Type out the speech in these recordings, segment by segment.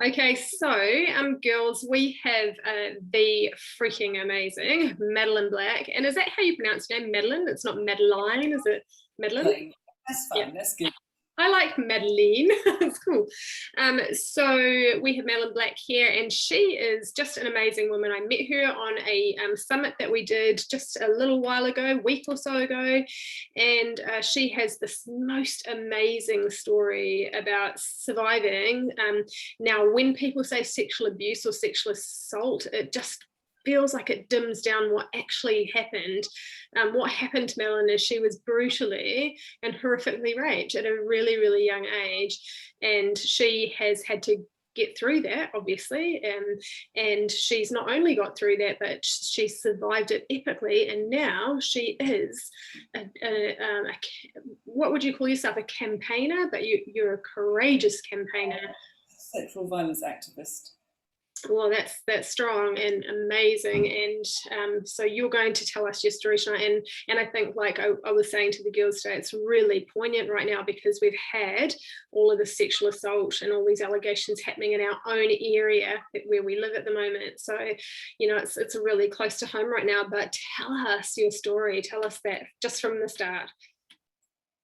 Okay, so girls, we have the freaking amazing Madeleine Black. And is that how you pronounce your name, Madeleine? It's not Madeline, is it Madeleine? Like, that's Yeah. fine. That's good. I like Madeleine. It's cool. So we have Madeleine Black here, and she is just an amazing woman. I met her on a summit that we did just a little while ago, a week or so ago, and she has this most amazing story about surviving. Now, when people say sexual abuse or sexual assault, it just feels like it dims down what actually happened. What happened to Melon is she was brutally and horrifically raped at a really, really young age. And she has had to get through that, obviously. And she's not only got through that, but she survived it epically. And now she is what would you call yourself? A campaigner, but you're a courageous campaigner. Sexual violence activist. Well, that's strong and amazing, and so you're going to tell us your story tonight, and I think, like I was saying to the girls today, it's really poignant right now because we've had all of the sexual assault and all these allegations happening in our own area where we live at the moment. So, it's really close to home right now. But tell us your story. Tell us that just from the start.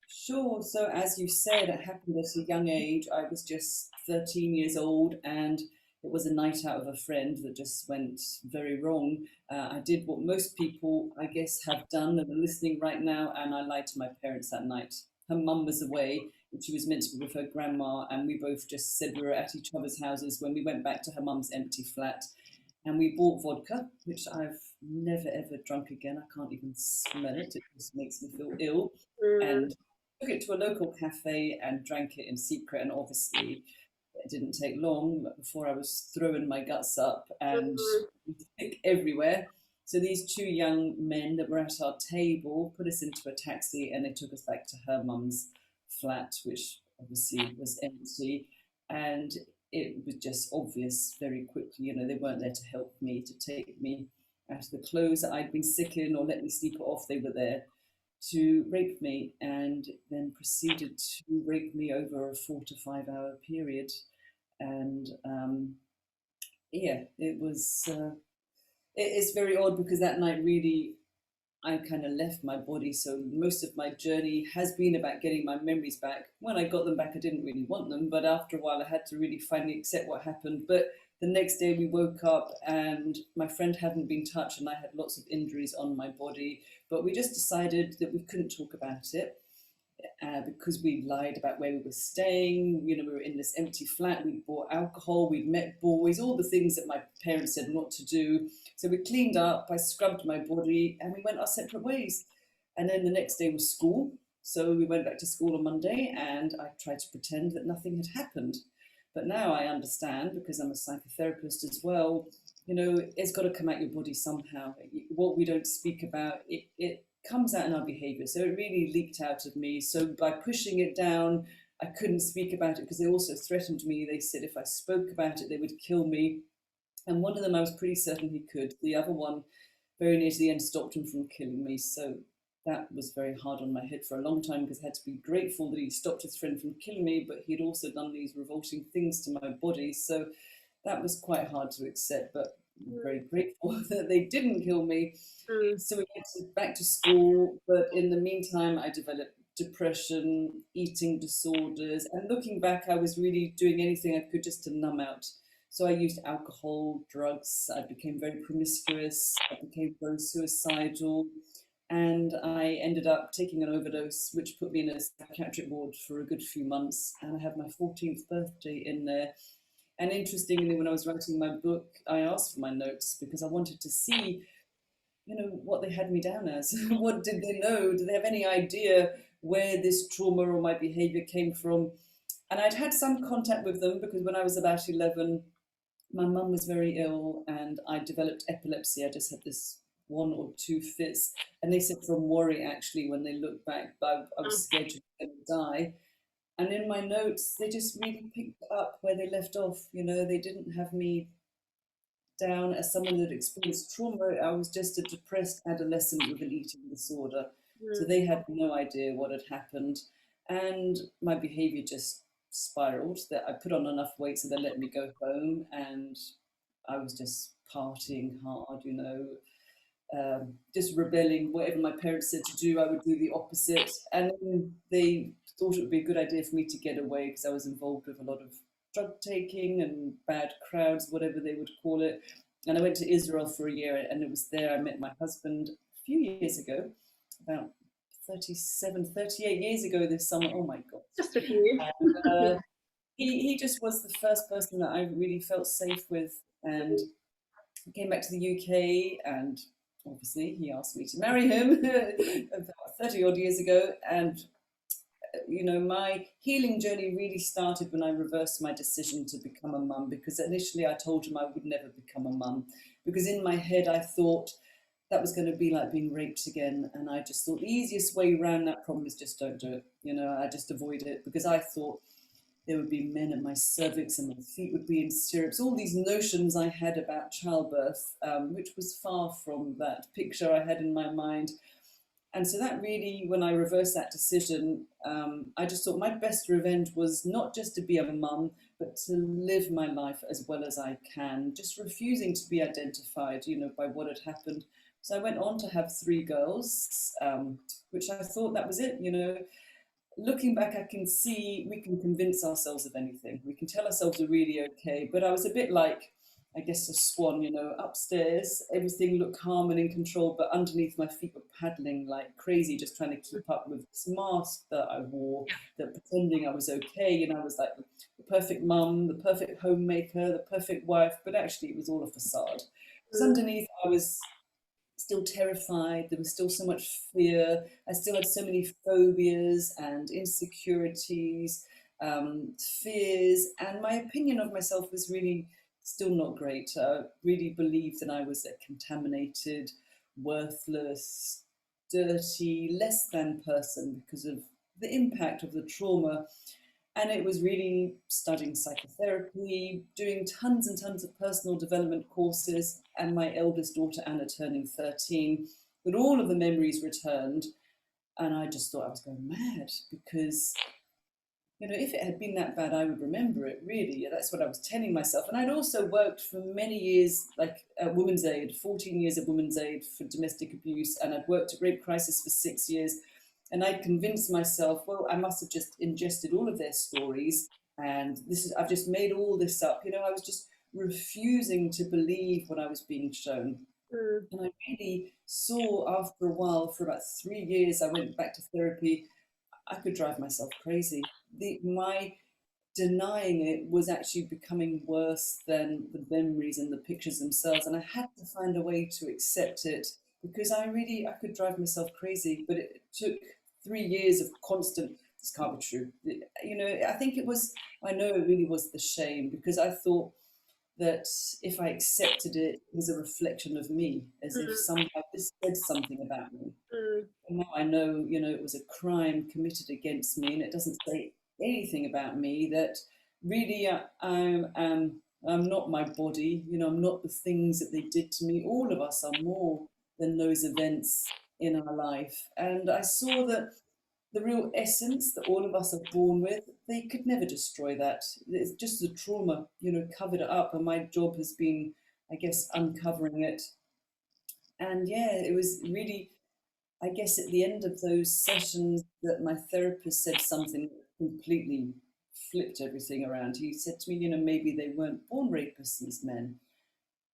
Sure. So, as you said, it happened at a young age. I was just 13 years old, and it was a night out of a friend that just went very wrong. I did what most people, I guess, have done and are listening right now, and I lied to my parents that night. Her mum was away, and she was meant to be with her grandma, and we both just said we were at each other's houses when we went back to her mum's empty flat. And we bought vodka, which I've never ever drunk again. I can't even smell it. It just makes me feel ill. Mm, And took it to a local cafe and drank it in secret. And obviously, it didn't take long before I was throwing my guts up and mm, sick everywhere. So these two young men that were at our table put us into a taxi and they took us back to her mum's flat, which obviously was empty. And it was just obvious very quickly, they weren't there to help me, to take me out of the clothes that I'd been sick in or let me sleep it off. They were there to rape me and then proceeded to rape me over a 4 to 5 hour period. And yeah, it was. It's very odd because that night really I kind of left my body. So most of my journey has been about getting my memories back. When I got them back, I didn't really want them, but after a while, I had to really finally accept what happened. But the next day, we woke up and my friend hadn't been touched, and I had lots of injuries on my body. But we just decided that we couldn't talk about it because we lied about where we were staying. We were in this empty flat. We'd bought alcohol. We'd met boys. All the things that my parents said not to do. So we cleaned up. I scrubbed my body, and we went our separate ways. And then the next day was school. So we went back to school on Monday, and I tried to pretend that nothing had happened. But now I understand because I'm a psychotherapist as well. It's got to come out your body somehow. What we don't speak about, it comes out in our behavior. So it really leaked out of me. So by pushing it down, I couldn't speak about it because they also threatened me. They said if I spoke about it, they would kill me. And one of them, I was pretty certain he could. The other one, very near to the end, stopped him from killing me. So that was very hard on my head for a long time because I had to be grateful that he stopped his friend from killing me, but he'd also done these revolting things to my body. So that was quite hard to accept, but I'm very grateful that they didn't kill me. mm, So we went back to school, but in the meantime, I developed depression, eating disorders, and looking back, I was really doing anything I could just to numb out. So I used alcohol, drugs, I became very promiscuous, I became very suicidal, and I ended up taking an overdose, which put me in a psychiatric ward for a good few months. And I had my 14th birthday in there. And interestingly, when I was writing my book, I asked for my notes because I wanted to see what they had me down as. What did they know? Did they have any idea where this trauma or my behavior came from? And I'd had some contact with them because when I was about 11, my mum was very ill and I developed epilepsy. I just had this 1 or 2 fits. And they said from worry, actually, when they looked back, but I was scared to die. And in my notes, they just really picked up where they left off. They didn't have me down as someone that experienced trauma. I was just a depressed adolescent with an eating disorder. So mm, they had no idea what had happened. And my behavior just spiraled, that I put on enough weight so they let me go home, and I was just partying hard, just rebelling. Whatever my parents said to do, I would do the opposite. And then they thought it would be a good idea for me to get away because I was involved with a lot of drug taking and bad crowds, whatever they would call it. And I went to Israel for a year, and it was there I met my husband a few years ago, about 38 years ago this summer. Oh my God. Just a few. And, he just was the first person that I really felt safe with. And I came back to the UK, and obviously he asked me to marry him about 30 odd years ago. And my healing journey really started when I reversed my decision to become a mum, because initially I told him I would never become a mum, because in my head I thought that was going to be like being raped again. And I just thought the easiest way around that problem is just don't do it. I just avoid it, because I thought there would be men at my cervix and my feet would be in stirrups. All these notions I had about childbirth, which was far from that picture I had in my mind. And so that really, when I reversed that decision, I just thought my best revenge was not just to be a mum, but to live my life as well as I can, just refusing to be identified, by what had happened. So I went on to have 3 girls, which I thought that was it. Looking back, I can see we can convince ourselves of anything. We can tell ourselves we're really okay. But I was a bit like, I guess, a swan, upstairs, everything looked calm and in control, but underneath my feet were paddling like crazy, just trying to keep up with this mask that I wore, that pretending I was okay. I was like the perfect mum, the perfect homemaker, the perfect wife, but actually it was all a facade. Because underneath I was still terrified. There was still so much fear. I still had so many phobias and insecurities, fears, and my opinion of myself was really still not great. I really believed that I was a contaminated, worthless, dirty, less than person because of the impact of the trauma. And it was really studying psychotherapy, doing tons and tons of personal development courses, and my eldest daughter, Anna, turning 13, but all of the memories returned. And I just thought I was going mad because, if it had been that bad, I would remember it, really. That's what I was telling myself. And I'd also worked for many years, like at Women's Aid, 14 years at Women's Aid for domestic abuse, and I'd worked at Rape Crisis for 6 years. And I convinced myself, well, I must have just ingested all of their stories, and I've just made all this up. I was just refusing to believe what I was being shown. And I really saw after a while, for about 3 years, I went back to therapy, I could drive myself crazy. My denying it was actually becoming worse than the memories and the pictures themselves. And I had to find a way to accept it, because I could drive myself crazy, but it took 3 years of constant, this can't be true. I know it really was the shame, because I thought that if I accepted it, it was a reflection of me, as if somehow this said something about me. And now I know, it was a crime committed against me, and it doesn't say anything about me, that really I'm not my body, I'm not the things that they did to me. All of us are more than those events in our life. And I saw that the real essence that all of us are born with, they could never destroy that. It's just the trauma, covered it up. And my job has been, I guess, uncovering it. And yeah, it was really, I guess, at the end of those sessions that my therapist said something that completely flipped everything around. He said to me, maybe they weren't born rapists, these men.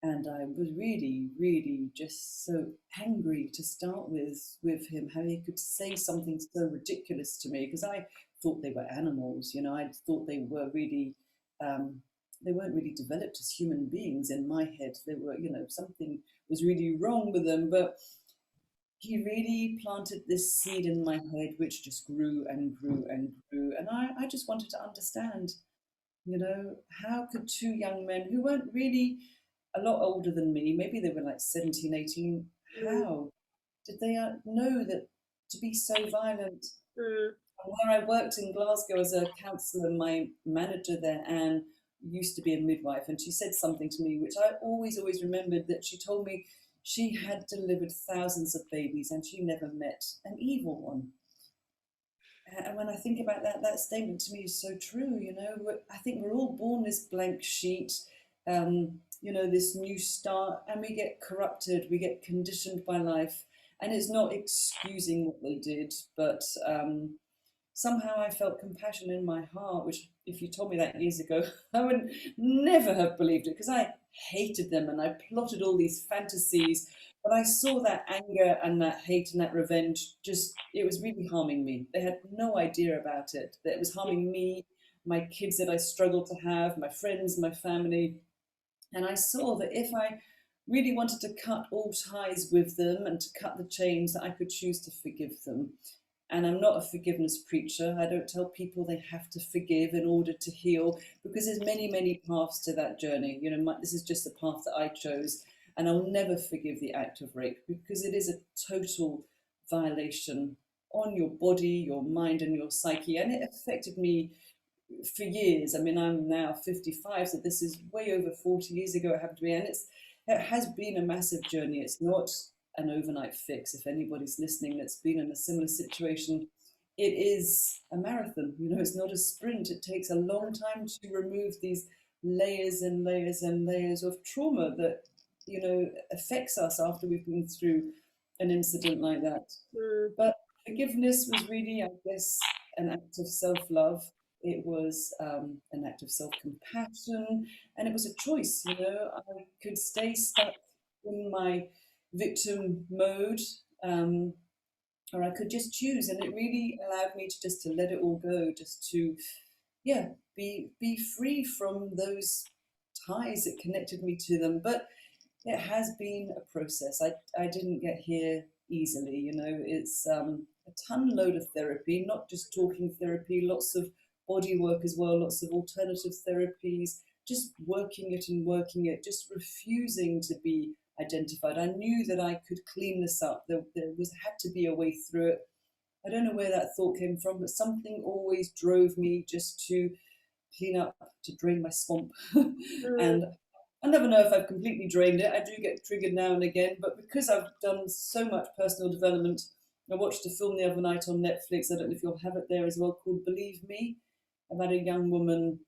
And I was really, really just so angry to start with him, how he could say something so ridiculous to me, because I thought they were animals. I thought they were really, they weren't really developed as human beings in my head. They were, something was really wrong with them. But he really planted this seed in my head, which just grew and grew and grew. And I just wanted to understand, how could 2 young men who weren't really a lot older than me, maybe they were like 17, 18, how did they know that to be so violent? Where I worked in Glasgow as a counsellor, my manager there, Anne, used to be a midwife, and she said something to me which I always remembered, that she told me she had delivered thousands of babies and she never met an evil one. And when I think about that, that statement to me is so true. You know, I think we're all born this blank sheet, you know, this new start, and we get corrupted, we get conditioned by life. And it's not excusing what they did, but somehow I felt compassion in my heart, which if you told me that years ago, I would never have believed it, because I hated them and I plotted all these fantasies. But I saw that anger and that hate and that revenge, just, it was really harming me. They had no idea about it, that it was harming me, my kids that I struggled to have, my friends, my family. And I saw that if I really wanted to cut all ties with them and to cut the chains, that I could choose to forgive them. And I'm not a forgiveness preacher. I don't tell people they have to forgive in order to heal, because there's many, many paths to that journey. You know, this is just the path that I chose. And I'll never forgive the act of rape, because it is a total violation on your body, your mind, and your psyche. And it affected me for years. I mean, I'm now 55, so this is way over 40 years ago it happened to me. And it has been a massive journey. It's not an overnight fix. If anybody's listening that's been in a similar situation, it is a marathon. You know, it's not a sprint. It takes a long time to remove these layers and layers and layers of trauma that, you know, affects us after we've been through an incident like that. Mm. But forgiveness was really, I guess, an act of self-love. It was an act of self-compassion, and it was a choice. You know, I could stay stuck in my victim mode, or I could just choose, and it really allowed me to just to let it all go, just to, yeah, be free from those ties that connected me to them. But it has been a process. I didn't get here easily. You know, it's a ton load of therapy, not just talking therapy, lots of body work as well, lots of alternative therapies, just working it, just refusing to be identified. I knew that I could clean this up. There was had to be a way through it. I don't know where that thought came from, but something always drove me just to clean up, to drain my swamp. Mm. And I never know if I've completely drained it. I do get triggered now and again, but because I've done so much personal development, I watched a film the other night on Netflix. I don't know if you'll have it there as well, called Believe Me, about a young woman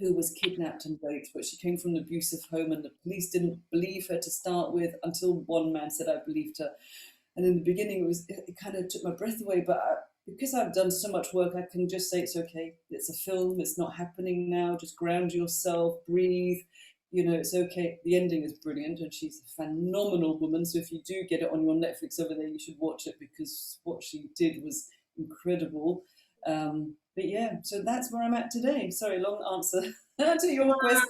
who was kidnapped and raped, but she came from an abusive home, and the police didn't believe her to start with until one man said, I believed her. And in the beginning, it kind of took my breath away, but because I've done so much work, I can just say it's okay. It's a film. It's not happening now. Just ground yourself, breathe. You know, it's okay. The ending is brilliant, and she's a phenomenal woman. So if you do get it on your Netflix over there, you should watch it, because what she did was incredible. But yeah, so that's where I'm at today. Sorry, long answer to your question.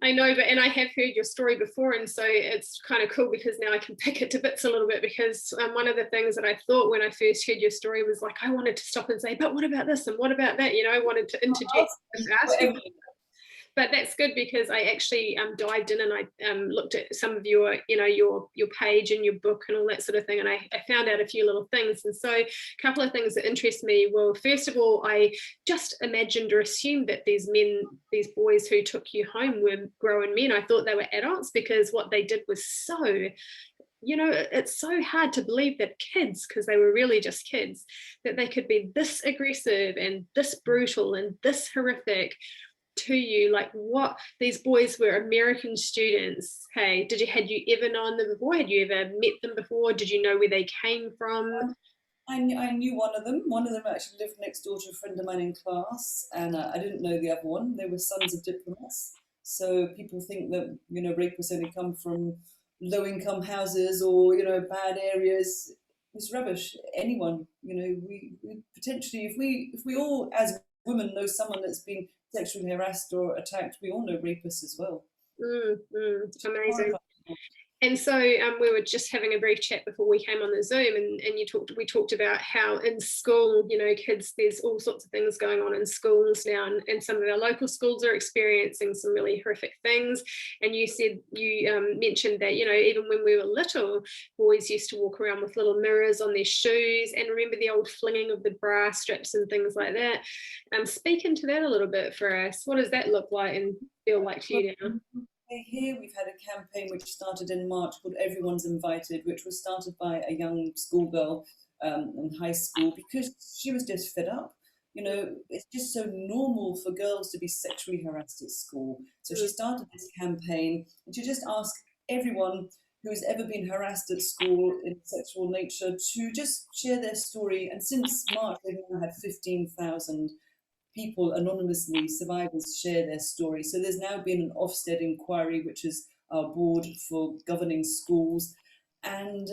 I know, but and I have heard your story before, and so it's kind of cool because now I can pick it to bits a little bit. Because one of the things that I thought when I first heard your story was like, I wanted to stop and say, but what about this and what about that? You know, I wanted to interject, ask you. But that's good because I actually dived in and I looked at some of your, you know, your page and your book and all that sort of thing, and I found out a few little things. And so a couple of things that interest me. Well, first of all, I just imagined or assumed that these boys who took you home were grown men. I thought they were adults because what they did was so, you know, it's so hard to believe that kids, because they were really just kids, that they could be this aggressive and this brutal and this horrific to you. Like, what, these boys were American students. Hey, had you ever known them before? Had you ever met them before? Did you know where they came from? I knew one of them. One of them actually lived next door to a friend of mine in class, and I didn't know the other one. They were sons of diplomats. So people think that, you know, rapists only come from low-income houses or, you know, bad areas. It's rubbish. Anyone, you know, we potentially, if we all as women know someone that's been sexually harassed or attacked, we all know rapists as well. Amazing. And so we were just having a brief chat before we came on the Zoom, and we talked about how in school, you know, kids, there's all sorts of things going on in schools now, and some of our local schools are experiencing some really horrific things. And you mentioned that, you know, even when we were little, boys used to walk around with little mirrors on their shoes, and remember the old flinging of the bra straps and things like that. Speak into that a little bit for us. What does that look like and feel like to you now? Here we've had a campaign which started in March called Everyone's Invited, which was started by a young schoolgirl in high school because she was just fed up. You know, it's just so normal for girls to be sexually harassed at school. So she started this campaign, and she just asked everyone who's ever been harassed at school in sexual nature to just share their story. And since March, they've now had 15,000 people anonymously, survivors, share their story. So there's now been an Ofsted inquiry, which is our board for governing schools. And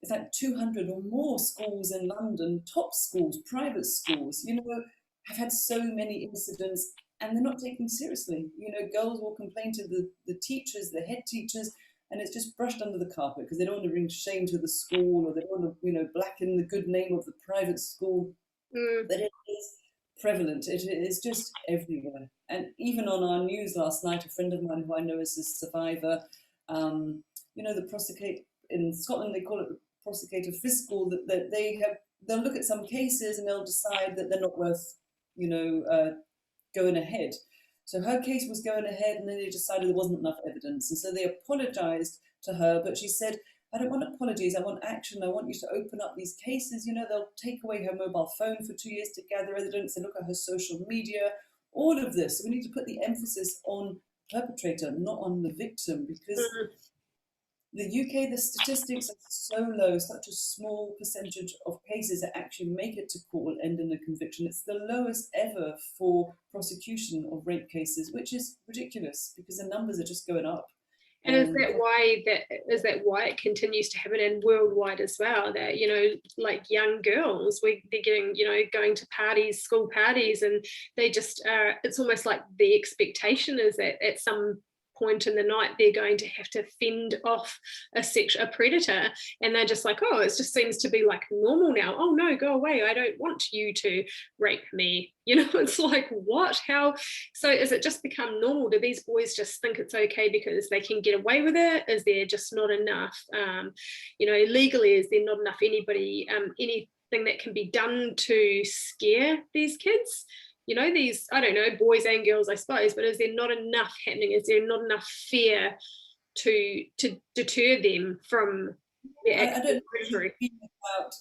it's like 200 or more schools in London, top schools, private schools, you know, have had so many incidents and they're not taken seriously. You know, girls will complain to the teachers, the head teachers, and it's just brushed under the carpet because they don't want to bring shame to the school, or they don't want to, you know, blacken the good name of the private school. But it is prevalent. It is just everywhere. And even on our news last night, a friend of mine who I know is a survivor, you know, the prosecute in Scotland, they call it the prosecutor fiscal, that they'll look at some cases and they'll decide that they're not worth, you know, going ahead. So her case was going ahead, and then they decided there wasn't enough evidence, and so they apologized to her, but she said, I don't want apologies, I want action. I want you to open up these cases. You know, they'll take away her mobile phone for 2 years to gather evidence and look at her social media, all of this. So we need to put the emphasis on the perpetrator, not on the victim, because the UK, the statistics are so low, such a small percentage of cases that actually make it to court and end in a conviction. It's the lowest ever for prosecution of rape cases, which is ridiculous because the numbers are just going up. And is that why it continues to happen, and worldwide as well, that, you know, like young girls, they're getting, you know, going to parties, school parties, and they just it's almost like the expectation is that at some point in the night they're going to have to fend off a predator, and they're just like, oh, it just seems to be like normal now. Oh no, go away, I don't want you to rape me, you know. It's like, what? How? So is it just become normal? Do these boys just think it's okay because they can get away with it? Is there just not enough, you know, legally, is there not enough anything that can be done to scare these kids? You know, these, I don't know, boys and girls, I suppose, but is there not enough happening? Is there not enough fear to deter them from their I don't think about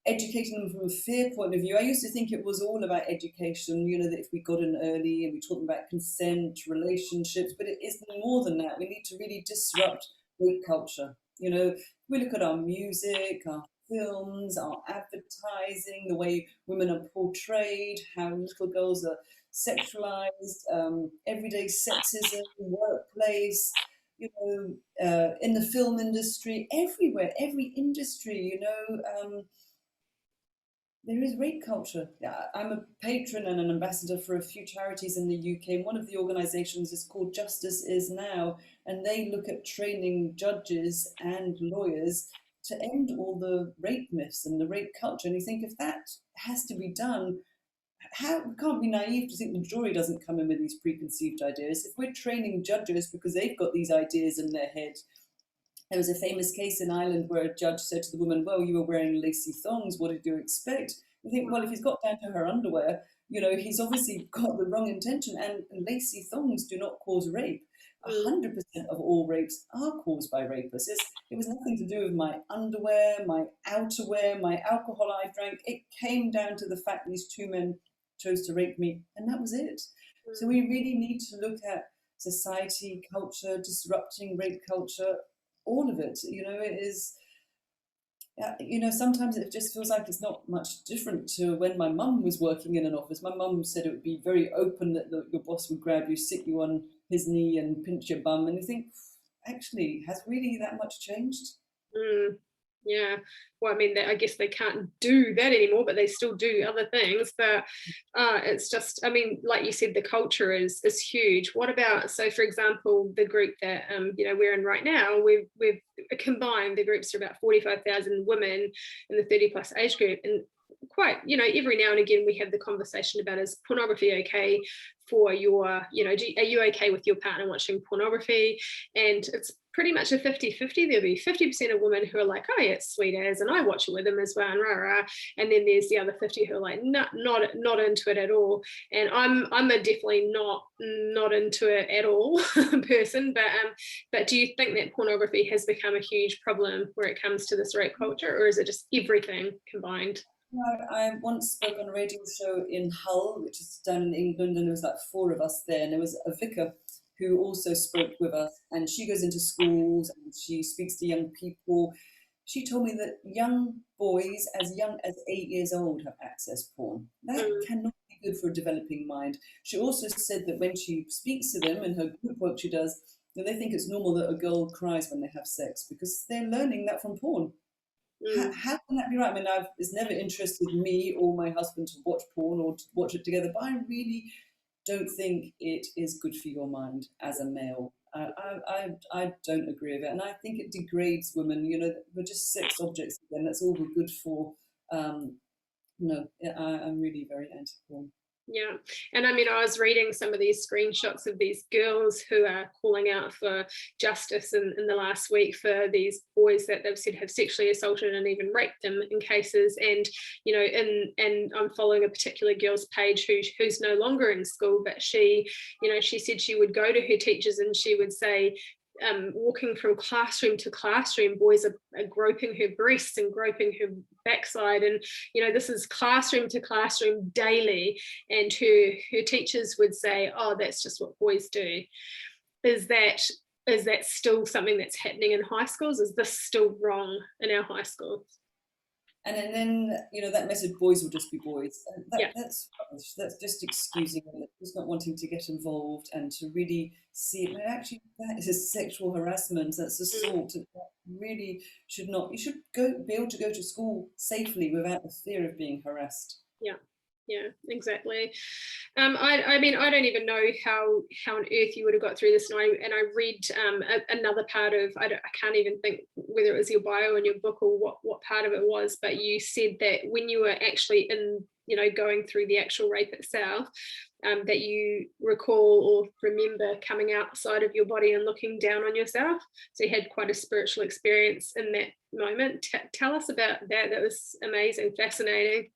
educating them from a fear point of view. I used to think it was all about education, you know, that if we got in early and we taught them about consent, relationships, but it is more than that. We need to really disrupt rape culture. You know, we look at our music, our films, our advertising, the way women are portrayed, how little girls are sexualized, everyday sexism, workplace, you know, in the film industry, everywhere, every industry, you know, there is rape culture. I'm a patron and an ambassador for a few charities in the UK. And one of the organisations is called Justice Is Now, and they look at training judges and lawyers to end all the rape myths and the rape culture. And you think, if that has to be done, we can't be naive to think the jury doesn't come in with these preconceived ideas. If we're training judges because they've got these ideas in their head. There was a famous case in Ireland where a judge said to the woman, well, you were wearing lacy thongs, what did you expect? You think, well, if he's got down to her underwear, you know, he's obviously got the wrong intention, and lacy thongs do not cause rape. 100% of all rapes are caused by rapists. It was nothing to do with my underwear, my outerwear, my alcohol I drank. It came down to the fact these two men chose to rape me, and that was it. So we really need to look at society, culture, disrupting rape culture, all of it. You know, it is, you know, sometimes it just feels like it's not much different to when my mum was working in an office. My mum said it would be very open, that your boss would grab you, sit you on his knee and pinch your bum, and you think, actually, has really that much changed? Yeah, well, I mean, I guess they can't do that anymore, but they still do other things. But it's just, I mean, like you said, the culture is huge. What about, so for example, the group that you know, we're in right now, we've combined, the groups are about 45,000 women in the 30+ age group, and quite, you know, every now and again we have the conversation about, is pornography okay for your, you know, are you okay with your partner watching pornography? And it's pretty much a 50-50. There'll be 50% of women who are like, oh yeah, it's sweet as, and I watch it with them as well, and rah, rah. And then there's the other 50 who are like, no, not into it at all. And I'm a definitely not into it at all person. But do you think that pornography has become a huge problem where it comes to this rape culture, or is it just everything combined? I once spoke on a radio show in Hull, which is down in England, and there was like 4 of us there, and there was a vicar who also spoke with us, and she goes into schools and she speaks to young people. She told me that young boys as young as 8 years old have access porn. That Mm, cannot be good for a developing mind. She also said that when she speaks to them in her group work she does, that they think it's normal that a girl cries when they have sex because they're learning that from porn. mm. How can that be right? I mean, it's never interested me or my husband to watch porn or to watch it together, but I really don't think it is good for your mind as a male. I don't agree with it, and I think it degrades women. You know, we're just sex objects again. That's all we're good for. No, I'm really very anti-porn. Yeah. And I mean, I was reading some of these screenshots of these girls who are calling out for justice in the last week for these boys that they've said have sexually assaulted and even raped them in cases. And, you know, and I'm following a particular girl's page who's no longer in school, but she, you know, she said she would go to her teachers and she would say, walking from classroom to classroom, boys are groping her breasts and groping her backside, and you know, this is classroom to classroom daily. And her teachers would say, oh, that's just what boys do. Is that still something that's happening in high schools? Is this still wrong in our high schools? And then you know that message, boys will just be boys. And Yeah. that's rubbish. That's just excusing it, just not wanting to get involved and to really see it. No, actually, that is sexual harassment. That's Mm. assault. That really should not. You should be able to go to school safely without the fear of being harassed. Yeah, yeah, exactly. I mean, I don't even know how on earth you would have got through this. And I read another part of, I can't even think whether it was your bio in your book or what part of it was, but you said that when you were actually in, you know, going through the actual rape itself, that you recall or remember coming outside of your body and looking down on yourself. So you had quite a spiritual experience in that moment. Tell us about that. That was amazing, fascinating.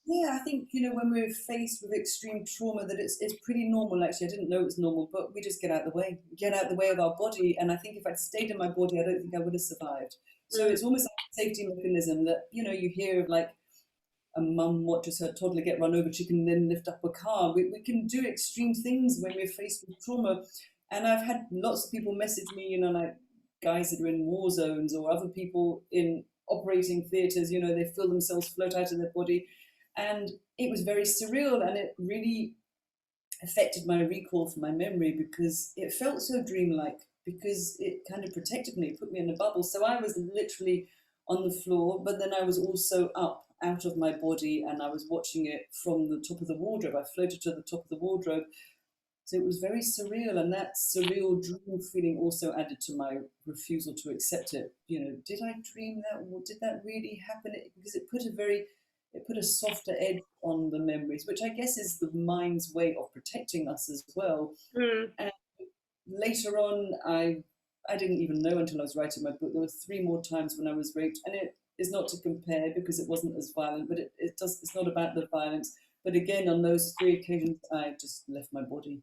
Yeah, I think you know when we're faced with extreme trauma that it's pretty normal. Actually, I didn't know it was normal, but we just get out of the way, get out of the way of our body. And I think if I'd stayed in my body, I don't think I would have survived. So Mm, it's almost like a safety mechanism that you know you hear of like a mum watches her toddler get run over, she can then lift up a car. We can do extreme things when we're faced with trauma. And I've had lots of people message me, you know, like guys that are in war zones or other people in operating theatres, you know, they feel themselves float out of their body. And it was very surreal and it really affected my recall for my memory because it felt so dreamlike because it kind of protected me, put me in a bubble. So I was literally on the floor, but then I was also up out of my body and I was watching it from the top of the wardrobe. I floated to the top of the wardrobe. So it was very surreal, and that surreal dream feeling also added to my refusal to accept it. You know, did I dream that? Or did that really happen? Because it put a softer edge on the memories, which I guess is the mind's way of protecting us as well. mm, And later on, I didn't even know until I was writing my book. There were 3 more times when I was raped, and it is not to compare because it wasn't as violent, but it does. It's not about the violence. But again, on those 3 occasions, I just left my body.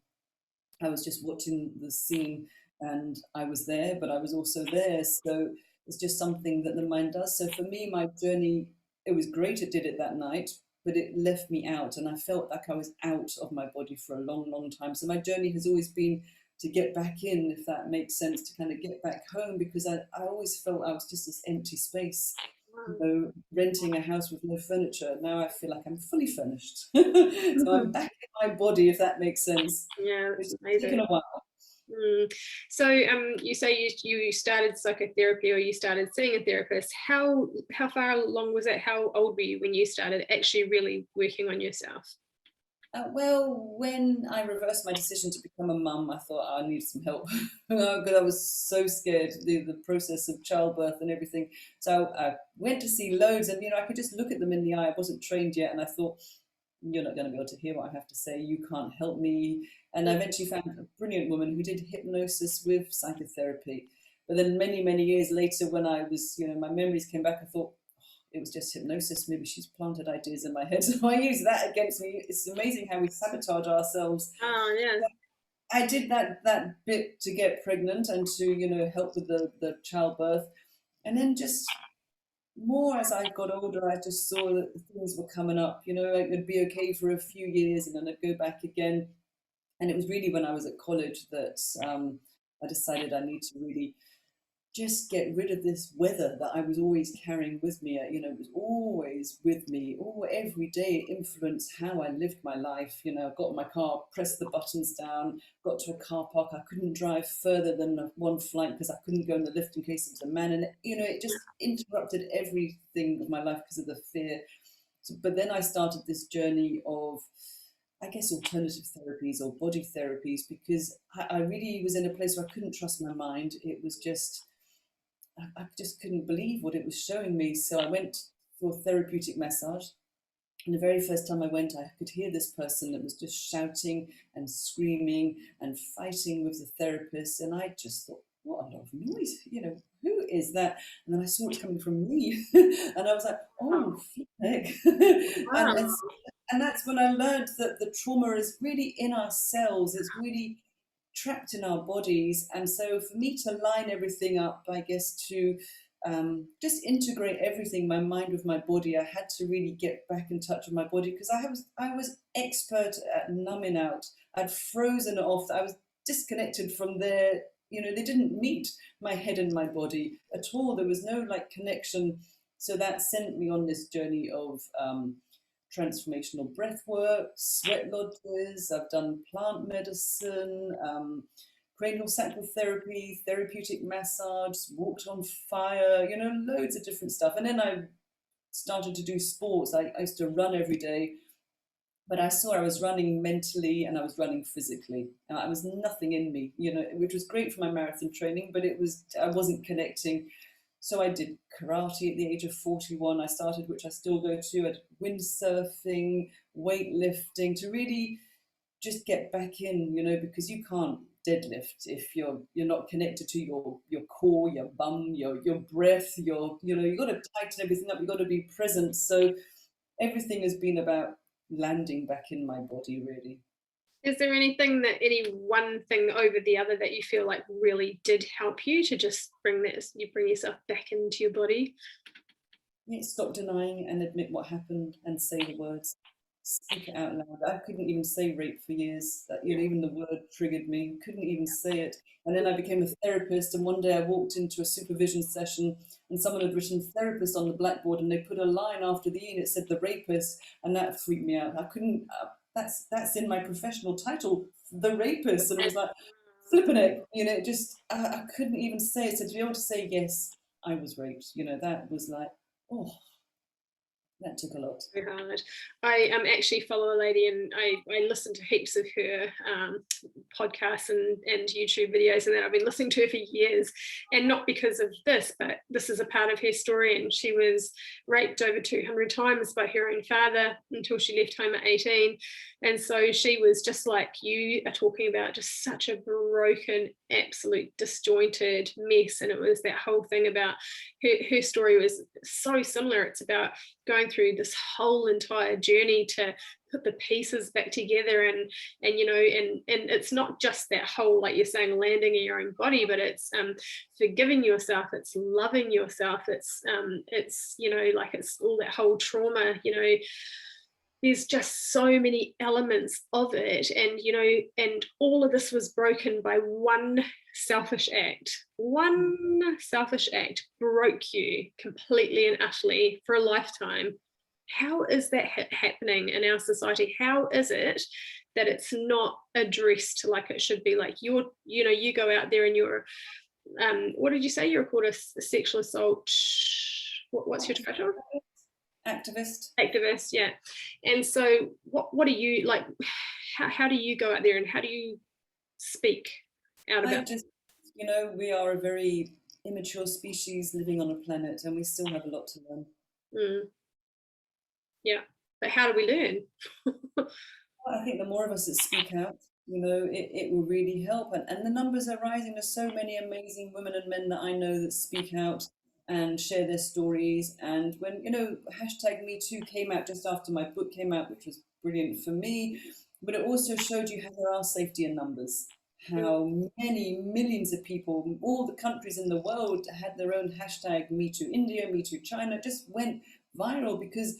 I was just watching the scene and I was there, but I was also there. So it's just something that the mind does. So for me, my journey, it was great it did it that night, but it left me out and I felt like I was out of my body for a long, long time. So my journey has always been to get back in, if that makes sense, to kind of get back home because I always felt I was just this empty space. You wow. know, renting a house with no furniture. Now I feel like I'm fully furnished. So I'm back in my body, if that makes sense. Yeah, Which that's has taken amazing. a while. Mm. So you say you started psychotherapy or you started seeing a therapist. How far along was it? How old were you when you started actually really working on yourself? Well, when I reversed my decision to become a mum, I thought I needed some help because I was so scared the process of childbirth and everything. So I went to see loads, and you know I could just look at them in the eye. I wasn't trained yet, and I thought you're not going to be able to hear what I have to say. You can't help me. And I eventually found a brilliant woman who did hypnosis with psychotherapy. But then many years later, when I was, my memories came back, I thought, it was just hypnosis. Maybe she's planted ideas in my head. So I use that against me. It's amazing how we sabotage ourselves. Oh, yeah. I did that bit to get pregnant and to, help with the childbirth. And then just more as I got older, I just saw that things were coming up. It would be okay for a few years and then I'd go back again. And it was really when I was at college that I decided I need to really just get rid of this weather that I was always carrying with me. It was always with me, every day. It influenced how I lived my life. I got in my car, pressed the buttons down, got to a car park. I couldn't drive further than one flight because I couldn't go in the lift in case it was a man. And, it just interrupted everything of my life because of the fear. But then I started this journey of, I guess, alternative therapies or body therapies, because I really was in a place where I couldn't trust my mind. It was just, I just couldn't believe what it was showing me. So I went for therapeutic massage. And the very first time I went, I could hear this person that was just shouting and screaming and fighting with the therapist. And I just thought, what a lot of noise, who is that? And then I saw it coming from me. And I was like, oh, heck. Wow. And that's when I learned that the trauma is really in our cells. It's really trapped in our bodies. And so for me to line everything up, I guess, to just integrate everything, my mind with my body, I had to really get back in touch with my body, because I was expert at numbing out. I'd frozen it off. I was disconnected from there. They didn't meet my head and my body at all. There was no connection. So that sent me on this journey of transformational breath work, sweat lodges. I've done plant medicine, cranial sacral therapy, therapeutic massage, walked on fire, loads of different stuff. And then I started to do sports. I used to run every day, but I saw I was running mentally and I was running physically. And I was nothing in me, which was great for my marathon training, but I wasn't connecting. So I did karate at the age of 41. I started, which I still go to, at windsurfing, weightlifting, to really just get back in, because you can't deadlift if you're not connected to your core, your bum, your breath, you've got to tighten everything up. You've got to be present. So everything has been about landing back in my body, really. Is there any one thing over the other that you feel like really did help you to just bring yourself back into your body? Yeah, stop denying and admit what happened and say the words. Speak it out loud. I couldn't even say rape for years. That even the word triggered me. Couldn't even say it. And then I became a therapist. And one day I walked into a supervision session, and someone had written therapist on the blackboard, and they put a line after the E, and it said the rapist, and that freaked me out. I couldn't. That's in my professional title, the rapist, and I was like, flipping it. I couldn't even say it. So to be able to say yes, I was raped. That was like, oh. That took a lot. Very hard. I actually follow a lady, and I listen to heaps of her podcasts and YouTube videos, and that I've been listening to her for years, and not because of this, but this is a part of her story. And she was raped over 200 times by her own father until she left home at 18. And so she was, just like you are talking about, just such a broken, absolute disjointed mess. And it was that whole thing about her story was so similar. It's about going through this whole entire journey to put the pieces back together, and it's not just that whole, like you're saying, landing in your own body, but it's forgiving yourself, it's loving yourself, it's it's all that whole trauma. There's just so many elements of it, and all of this was broken by one selfish act. One selfish act broke you completely and utterly for a lifetime. How is that happening in our society? How is it that it's not addressed like it should be? Like you go out there and you're, what did you say? You're called a sexual assault. What's your title? Activist, yeah. And so what are you like? How do you go out there and how do you speak out about it? We are a very immature species living on a planet, and we still have a lot to learn. Yeah, but how do we learn? I think the more of us that speak out, it will really help. And the numbers are rising. There's so many amazing women and men that I know that speak out and share their stories. And when, hashtag Me Too came out just after my book came out, which was brilliant for me, but it also showed you how there are safety in numbers, how many millions of people, all the countries in the world had their own hashtag Me Too India, Me Too China, just went viral because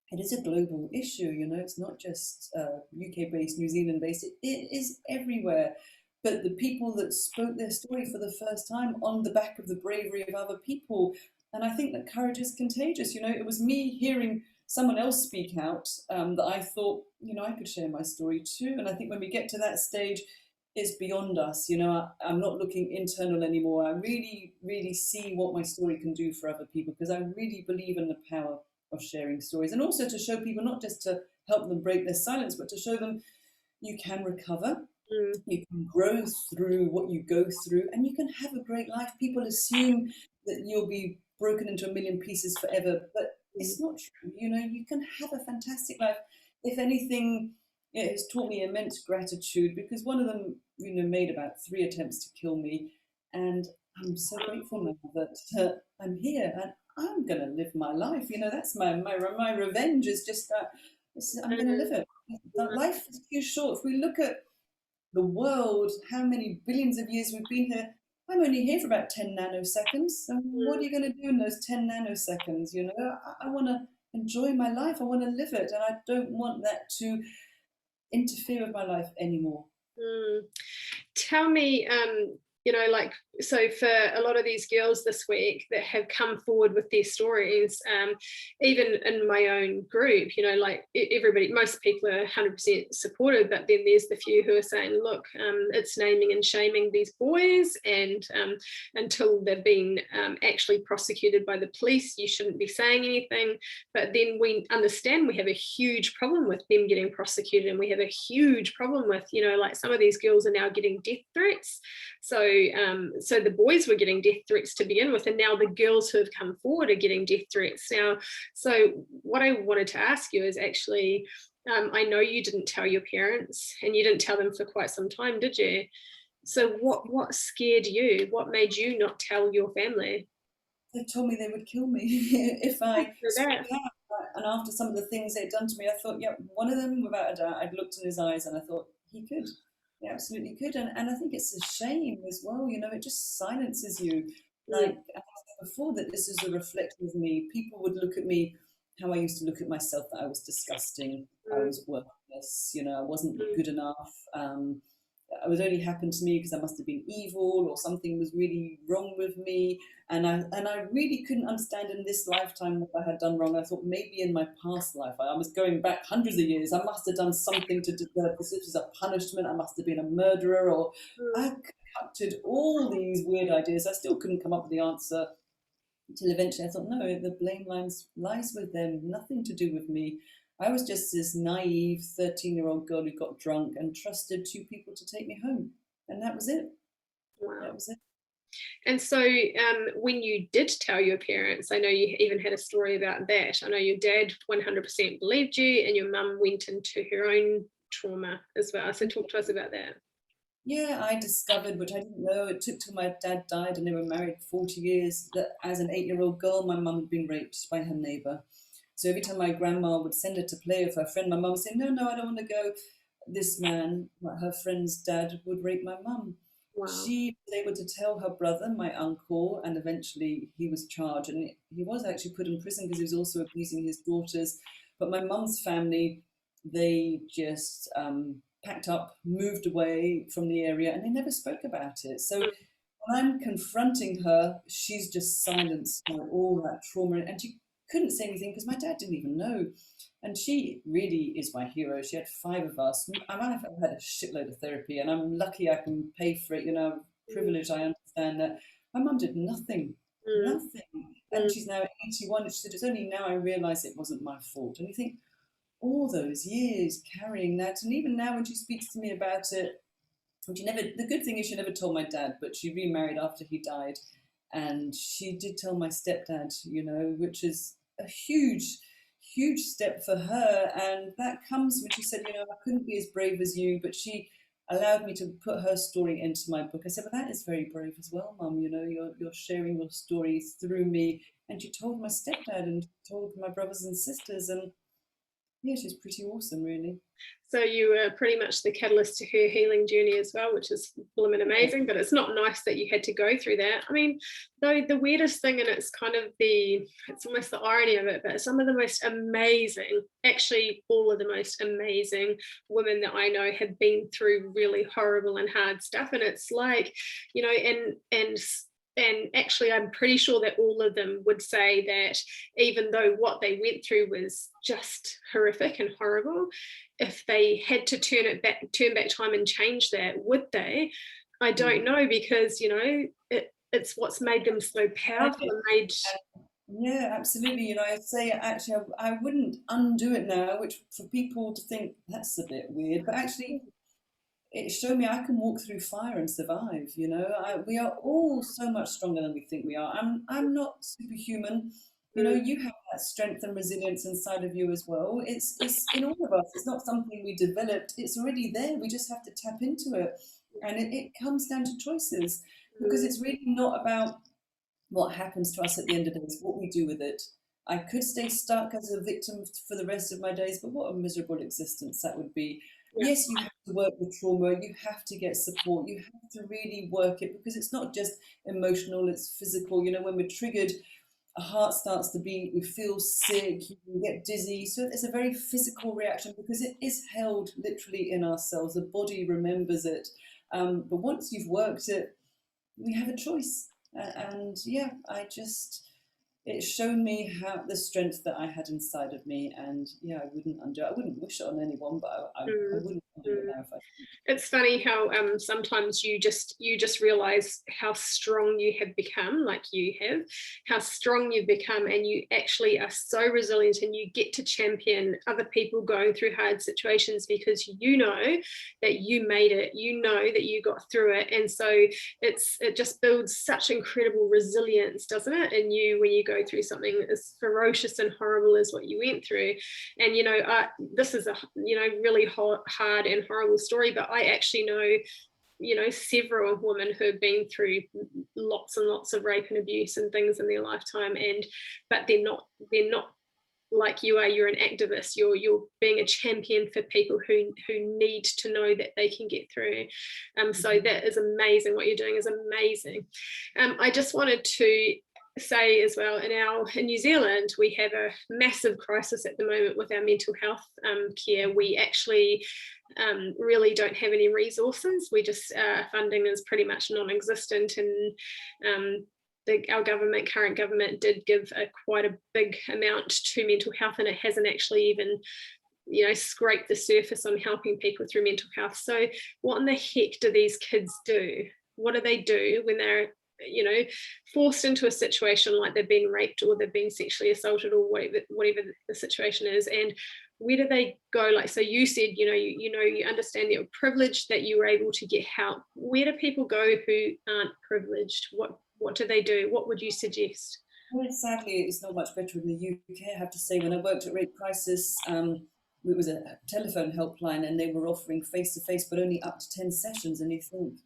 it is a global issue. It's not just UK based, New Zealand based, it is everywhere. But the people that spoke their story for the first time on the back of the bravery of other people, and I think that courage is contagious. It was me hearing someone else speak out that I thought, I could share my story too. And I think when we get to that stage, it's beyond us. I'm not looking internal anymore. I really, really see what my story can do for other people, because I really believe in the power of sharing stories, and also to show people, not just to help them break their silence, but to show them you can recover, you can grow through what you go through, and you can have a great life. People assume that you'll be broken into a million pieces forever, but it's not true. You can have a fantastic life. If anything, it has taught me immense gratitude, because one of them, made about 3 attempts to kill me, and I'm so grateful now that I'm here and I'm going to live my life. That's my revenge is just that I'm going to live it. Life is too short. If we look at the world, how many billions of years we've been here, I'm only here for about 10 nanoseconds. So what are you going to do in those 10 nanoseconds? I want to enjoy my life. I want to live it. And I don't want that to interfere with my life anymore. Tell me, so for a lot of these girls this week that have come forward with their stories, even in my own group, everybody, most people are 100% supportive, but then there's the few who are saying, look, it's naming and shaming these boys, and until they've been actually prosecuted by the police, you shouldn't be saying anything. But then we understand we have a huge problem with them getting prosecuted, and we have a huge problem with, some of these girls are now getting death threats. So the boys were getting death threats to begin with, and now the girls who have come forward are getting death threats now. So what I wanted to ask you is actually, I know you didn't tell your parents, and you didn't tell them for quite some time, did you? So what scared you? What made you not tell your family? They told me they would kill me if I spoke out. And after some of the things they'd done to me, I thought, yeah, one of them, without a doubt, I'd looked in his eyes and I thought, he could. He absolutely could. And I think it's a shame as well, it just silences you. Like I said before, that this is a reflection of me. People would look at me how I used to look at myself, that I was disgusting, I was worthless, I wasn't good enough. It would only happen to me because I must have been evil, or something was really wrong with me. And I really couldn't understand in this lifetime what I had done wrong. I thought maybe in my past life, I was going back hundreds of years, I must have done something to deserve this. This was a punishment. I must have been a murderer, or I concocted all these weird ideas. I still couldn't come up with the answer until eventually I thought, no, the blame lies with them, nothing to do with me. I was just this naive 13-year-old girl who got drunk and trusted 2 people to take me home. And that was it. Wow. That was it. And so when you did tell your parents, I know you even had a story about that. I know your dad 100% believed you, and your mum went into her own trauma as well. So talk to us about that. Yeah, I discovered, which I didn't know, it took till my dad died and they were married 40 years, that as an 8-year-old girl, my mum had been raped by her neighbour. So every time my grandma would send her to play with her friend, my mum would say, no, I don't want to go. This man, her friend's dad, would rape my mum. Wow. She was able to tell her brother, my uncle, and eventually he was charged. And he was actually put in prison because he was also abusing his daughters. But my mum's family, they just packed up, moved away from the area, and they never spoke about it. So when I'm confronting her, she's just silenced all that trauma. And she couldn't say anything because my dad didn't even know. And she really is my hero. She had 5 of us. I might have had a shitload of therapy, and I'm lucky I can pay for it. Privileged, I understand that. My mum did nothing, nothing. And she's now 81. And she said, it's only now I realise it wasn't my fault. And you think, all those years carrying that. And even now when she speaks to me about it, the good thing is she never told my dad, but she remarried after he died. And she did tell my stepdad, which is a huge huge step for her. And that comes when she said, you know, I couldn't be as brave as you, but she allowed me to put her story into my book. I said, well, that is very brave as well, Mum. You know, you're sharing your story through me. And she told my stepdad and told my brothers and sisters. And yeah, she's pretty awesome, really. So you were pretty much the catalyst to her healing journey as well, which is blooming amazing. But it's not nice that you had to go through that. I mean, though the weirdest thing, and it's kind of it's almost the irony of it, but some of the most amazing, actually all of the most amazing women that I know have been through really horrible and hard stuff. And it's like, you know, and actually, I'm pretty sure that all of them would say that even though what they went through was just horrific and horrible, if they had to turn back time and change that, would they? I don't know, because, you know, it's what's made them so powerful and made. Yeah, absolutely. You know, I'd say actually I wouldn't undo it now, which for people to think that's a bit weird, but actually it showed me I can walk through fire and survive. You know, we are all so much stronger than we think we are. I'm not superhuman. You know, you have that strength and resilience inside of you as well. It's in all of us. It's not something we developed. It's already there. We just have to tap into it, and it comes down to choices, because it's really not about what happens to us at the end of the day. It's what we do with it. I could stay stuck as a victim for the rest of my days, but what a miserable existence that would be. Yeah. Yes, you have to work with trauma, you have to get support, you have to really work it, because it's not just emotional, it's physical. You know, when we're triggered, our heart starts to beat, we feel sick, you get dizzy. So it's a very physical reaction because it is held literally in our cells. The body remembers it. But once you've worked it, we have a choice. And yeah, it's shown me how the strength that I had inside of me, and yeah, I wouldn't undo it. I wouldn't wish it on anyone, but I wouldn't undo it now if I could. It's funny how sometimes you just realize how strong you have become, like you have, how strong you've become, and you actually are so resilient, and you get to champion other people going through hard situations because you know that you made it, you know that you got through it. And so it just builds such incredible resilience, doesn't it, in you when you go through something as ferocious and horrible as what you went through. And you know, this is a really hard and horrible story, but I actually know several women who have been through lots and lots of rape and abuse and things in their lifetime, but they're not like you are. You're an activist, you're being a champion for people who need to know that they can get through. So that is amazing. What you're doing is amazing. I just wanted to say as well, in New Zealand we have a massive crisis at the moment with our mental health care. We actually really don't have any resources. We just funding is pretty much non-existent, and our current government did give quite a big amount to mental health, and it hasn't actually even scraped the surface on helping people through mental health. So what in the heck do these kids do? What do they do when they're forced into a situation like they've been raped or they've been sexually assaulted or whatever the situation is? And where do they go? Like, so you said, you understand that you're privileged, that you were able to get help. Where do people go who aren't privileged? What do they do? What would you suggest? Well, sadly, it's not much better in the UK, I have to say. When I worked at Rape Crisis, it was a telephone helpline, and they were offering face-to-face, but only up to 10 sessions. And you think,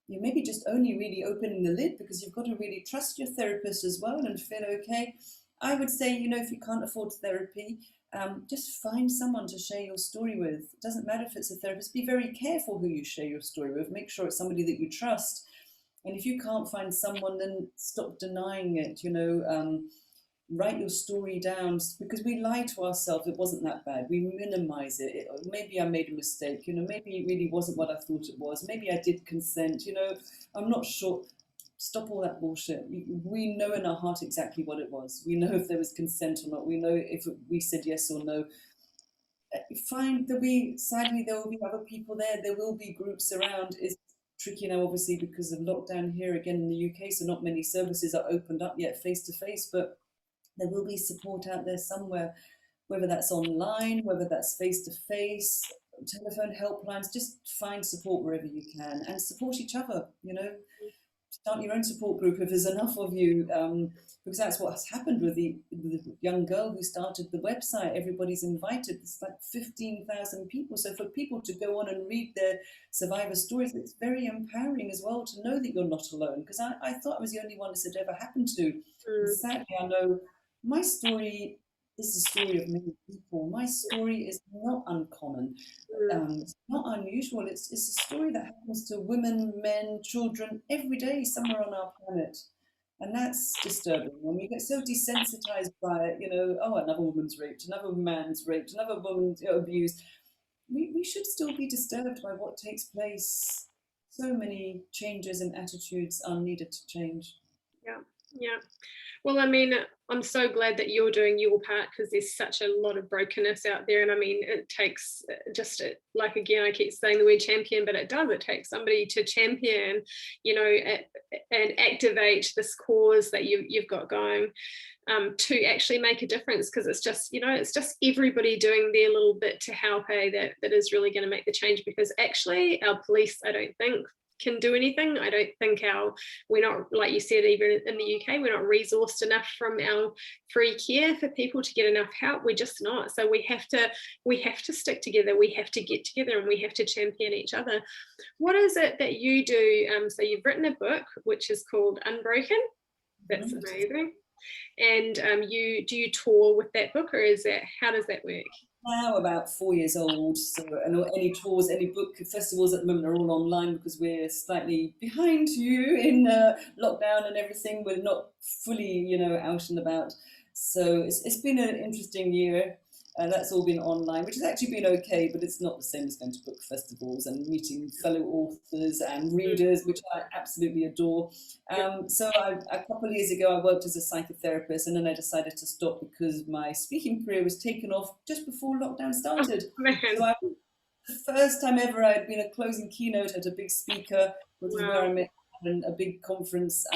you maybe just only really opening the lid, because you've got to really trust your therapist as well and feel okay. I would say, if you can't afford therapy, just find someone to share your story with. It doesn't matter if it's a therapist. Be very careful who you share your story with. Make sure it's somebody that you trust. And if you can't find someone, then stop denying it. Write your story down, because we lie to ourselves. It wasn't that bad. We minimize it. Maybe I made a mistake. Maybe it really wasn't what I thought it was. Maybe I did consent. I'm not sure. Stop all that bullshit. We know in our heart exactly what it was. We know if there was consent or not. We know if we said yes or no. Fine, sadly, there will be other people there. There will be groups around. It's tricky now, obviously, because of lockdown here again in the UK. So not many services are opened up yet face to face, but there will be support out there somewhere, whether that's online, whether that's face to face, telephone helplines. Just find support wherever you can and support each other. start your own support group if there's enough of you, because that's what has happened with the young girl who started the website. Everybody's invited. It's like 15,000 people. So for people to go on and read their survivor stories, it's very empowering as well to know that you're not alone. Because I thought I was the only one this had ever happened to. And sadly, I know my story is the story of many people. My story is not uncommon. It's not unusual. It's a story that happens to women, men, children every day somewhere on our planet. And that's disturbing. When we get so desensitized by it, oh, another woman's raped, another man's raped, another woman's abused. We should still be disturbed by what takes place. So many changes and attitudes are needed to change. Yeah, yeah. Well, I mean, I'm so glad that you're doing your part, because there's such a lot of brokenness out there. And I mean, it takes just, like, again, I keep saying the word champion, but it does. It takes somebody to champion, and activate this cause that you've got going, to actually make a difference. Because it's just, it's just everybody doing their little bit to help, that is really going to make the change. Because actually our police, I don't think, can do anything. I don't think we're not, like you said, even in the UK, we're not resourced enough from our free care for people to get enough help. We're just not. So we have to stick together. We have to get together, and we have to champion each other. What is it that you do? So you've written a book which is called Unbroken. That's amazing. And do you tour with that book, or how does that work? Now about 4 years old, so any tours, any book festivals at the moment are all online, because we're slightly behind you in lockdown and everything. We're not fully, out and about. So it's been an interesting year. That's all been online, which has actually been okay, but it's not the same as going to book festivals and meeting fellow authors and readers, which I absolutely adore. So a couple of years ago, I worked as a psychotherapist, and then I decided to stop because my speaking career was taken off just before lockdown started. So the first time ever I had been a closing keynote at a big speaker, which is where I met at a big conference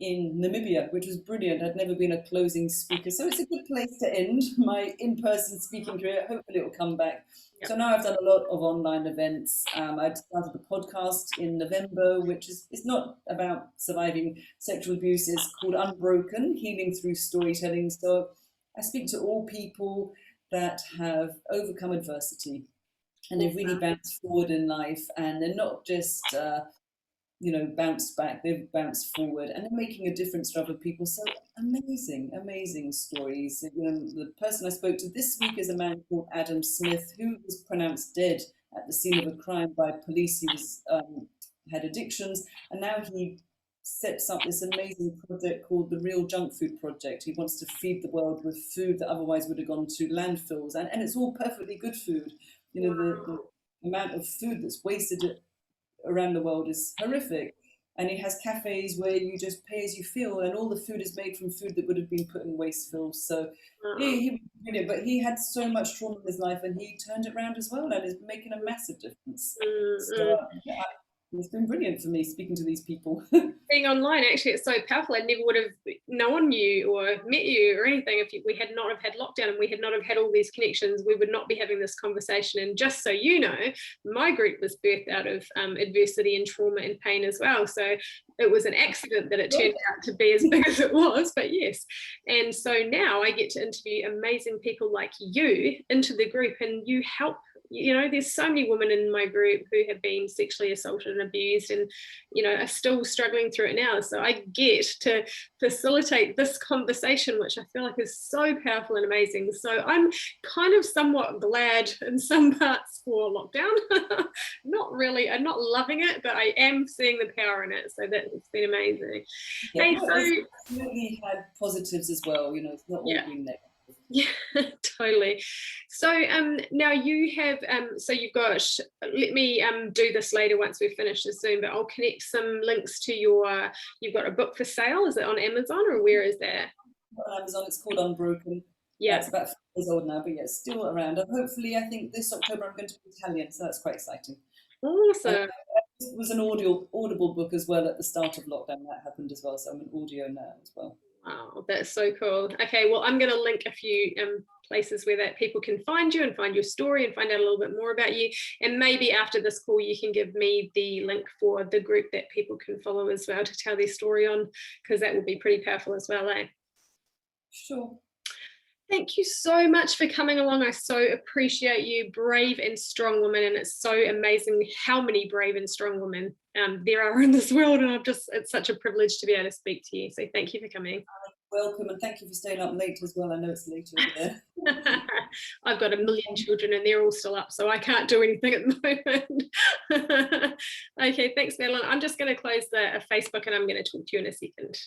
in Namibia, which was brilliant. I'd never been a closing speaker, so it's a good place to end my in-person speaking career. Hopefully it will come back. So now I've done a lot of online events. I started a podcast in November, which is not about surviving sexual abuse. It's called Unbroken, Healing Through Storytelling. So I speak to all people that have overcome adversity, and they've really bounced forward in life, and they're not just bounced back, they've bounced forward, and they're making a difference for other people. So amazing stories. The person I spoke to this week is a man called Adam Smith, who was pronounced dead at the scene of a crime by police. He was had addictions, and now he sets up this amazing project called the Real Junk Food Project. He wants to feed the world with food that otherwise would have gone to landfills, and it's all perfectly good food. The amount of food that's wasted around the world is horrific. And he has cafes where you just pay as you feel, and all the food is made from food that would have been put in wasteful. So he was brilliant, but he had so much trauma in his life, and he turned it around as well, and is making a massive difference. So it's been brilliant for me speaking to these people. Being online, actually, it's so powerful. I never would have known you or met you or anything if we had not have had lockdown, and we had not have had all these connections. We would not be having this conversation. And just so you know, my group was birthed out of adversity and trauma and pain as well. So it was an accident that it turned out to be as big as it was, but yes. And so now I get to interview amazing people like you into the group, and you help. There's so many women in my group who have been sexually assaulted and abused, and are still struggling through it now. So I get to facilitate this conversation, which I feel like is so powerful and amazing. So I'm kind of somewhat glad in some parts for lockdown. Not really, I'm not loving it, but I am seeing the power in it. So it's been amazing. Yeah, it's really had positives as well. It's not all been negative. Yeah, totally. So now you have so you've got, let me do this later once we've finished this Zoom, but I'll connect some links to you've got a book for sale. Is it on Amazon, or where is that? On Amazon. It's called Unbroken. It's about 5 years old now, but yeah, it's still around. And hopefully, I think this October I'm going to be Italian, so that's quite exciting. Awesome. It was an audible book as well at the start of lockdown. That happened as well, so I'm an audio now as well. Oh, that's so cool. Okay, well, I'm going to link a few places where that people can find you and find your story and find out a little bit more about you. And maybe after this call, you can give me the link for the group that people can follow as well to tell their story on, because that would be pretty powerful as well, eh? Sure. Thank you so much for coming along. I so appreciate you, brave and strong woman. And it's so amazing how many brave and strong women there are in this world. And it's such a privilege to be able to speak to you. So thank you for coming. Welcome, and thank you for staying up late as well. I know it's late over there. I've got a million children and they're all still up, so I can't do anything at the moment. Okay, thanks, Madeleine. I'm just going to close the Facebook and I'm going to talk to you in a second.